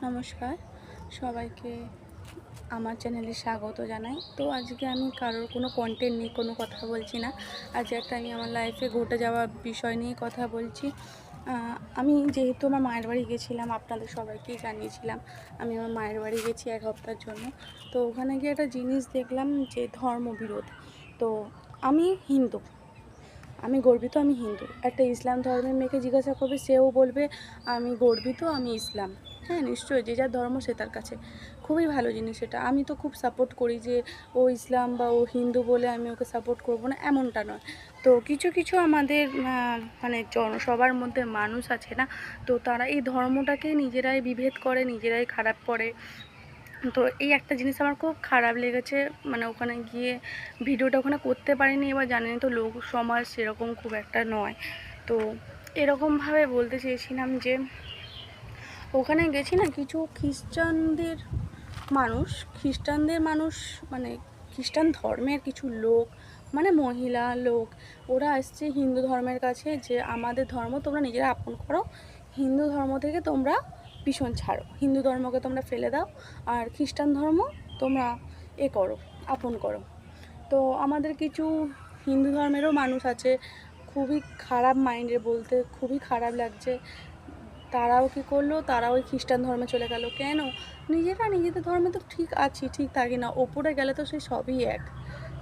নমস্কার সবাইকে আমার চ্যানেলে স্বাগত জানাই। তো আজকে আমি কারোর কোনো কন্টেন্ট নিয়ে কোনো কথা বলছি না। আজকে আমি আমার লাইফে ঘটে যাওয়া বিষয় নিয়ে কথা বলছি। আমি যেহেতু আমার মায়ের বাড়ি গেছিলাম, আপনাদের সবাইকেই জানিয়েছিলাম আমি আমার মায়ের বাড়ি গেছি 1 সপ্তাহের জন্য। তো ওখানে গিয়ে একটা জিনিস দেখলাম যে ধর্মবিরোধ। তো আমি হিন্দু, আমি গর্বিত, আমি হিন্দু। একটা ইসলাম ধর্মের মেয়েকে জিজ্ঞাসা করবে, সেও বলবে আমি গর্বিত, আমি ইসলাম। হ্যাঁ, নিশ্চয়ই যে যার ধর্ম সে তার কাছে। খুবই ভালো জিনিস এটা। আমি তো খুব সাপোর্ট করি যে ও ইসলাম বা ও হিন্দু বলে আমি ওকে সাপোর্ট করব না, এমনটা নয়। তো কিছু কিছু আমাদের মানে সবার মধ্যে মানুষ আছে না, তো তারা এই ধর্মটাকে নিজেরাই বিভেদ করে, নিজেরাই খারাপ করে। তো এই একটা জিনিস আমার খুব খারাপ লেগেছে, মানে ওখানে গিয়ে ভিডিওটা ওখানে করতে পারিনি। এবার জানেন তো লোক সমাজ সেরকম খুব একটা নয়। তো এরকমভাবে বলতে চেয়েছিলাম যে ওখানে গেছি না, কিছু খ্রিস্টানদের মানুষ মানে খ্রিস্টান ধর্মের কিছু লোক, মানে মহিলা লোক, ওরা আসছে হিন্দু ধর্মের কাছে যে আমাদের ধর্ম তোমরা নিজেরা আপন করো, হিন্দু ধর্ম থেকে তোমরা পিছন ছাড়ো, হিন্দু ধর্মকে তোমরা ফেলে দাও, আর খ্রিস্টান ধর্ম তোমরা করো, আপন করো। তো আমাদের কিছু হিন্দু ধর্মেরও মানুষ আছে, খুবই খারাপ মাইন্ডের, বলতে খুবই খারাপ লাগছে। তারাও কী করলো, তারাও ওই খ্রিস্টান ধর্মে চলে গেল। কেন? নিজেরা নিজেদের ধর্মে তো ঠিক আছি, ঠিক থাকি না, ওপরে গেলে তো সেই সবই এক,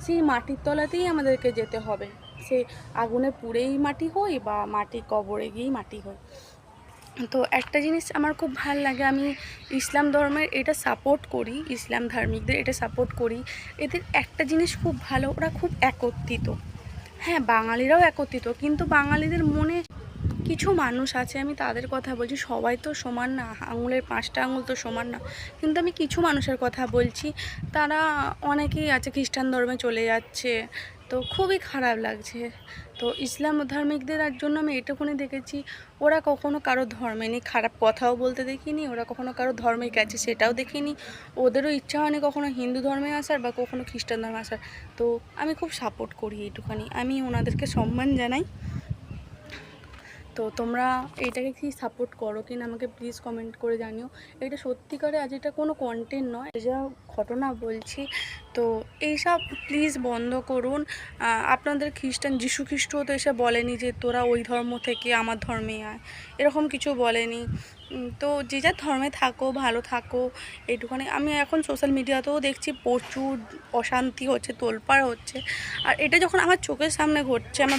সেই মাটির তলাতেই আমাদেরকে যেতে হবে। সে আগুনে পুড়েই মাটি হই বা মাটি কবরে গিয়েই মাটি হই। তো একটা জিনিস আমার খুব ভাল লাগে, আমি ইসলাম ধর্মের এটা সাপোর্ট করি, ইসলাম ধার্মিকদের এটা সাপোর্ট করি। এদের একটা জিনিস খুব ভালো, ওরা খুব একত্রিত। হ্যাঁ, বাঙালিরাও একত্রিত, কিন্তু বাঙালিদের মনে কিছু মানুষ আছে, আমি তাদের কথা বলছি, সবাই তো সমান না, আঙুলের 5টা আঙুল তো সমান না। কিন্তু আমি কিছু মানুষের কথা বলছি, তারা অনেকেই আছে খ্রিস্টান ধর্মে চলে যাচ্ছে, তো খুবই খারাপ লাগছে। তো ইসলাম ধার্মিকদের জন্য আমি এটুকুনি দেখেছি, ওরা কখনো কারো ধর্মে নিয়ে খারাপ কথাও বলতে দেখিনি, ওরা কখনো কারো ধর্মে গেছে সেটাও দেখিনি, ওদেরও ইচ্ছা হয়নি কখনো হিন্দু ধর্মে আসার বা কখনো খ্রিস্টান ধর্মে আসার। তো আমি খুব সাপোর্ট করি এইটুখানি, আমি ওনাদেরকে সম্মান জানাই। তো তোমরা এইটাকে কি সাপোর্ট করো কি না আমাকে প্লিজ কমেন্ট করে জানিও। এটা সত্যিকারে আজ এটা কোনো কন্টেন্ট নয়, যা ঘটনা বলছি। তো এইসব প্লিজ বন্ধ করুন। আপনাদের যীশু খ্রিস্টও তো এসে বলেনি যে তোরা ওই ধর্ম থেকে আমার ধর্মে আয়, এরকম কিছু বলেনি। তো যে যার ধর্মে থাকো, ভালো থাকো, এইটুখানি। আমি এখন সোশ্যাল মিডিয়াতেও দেখছি প্রচুর অশান্তি হচ্ছে, তোলপাড় হচ্ছে, আর এটা যখন আমার চোখের সামনে ঘটছে, আমার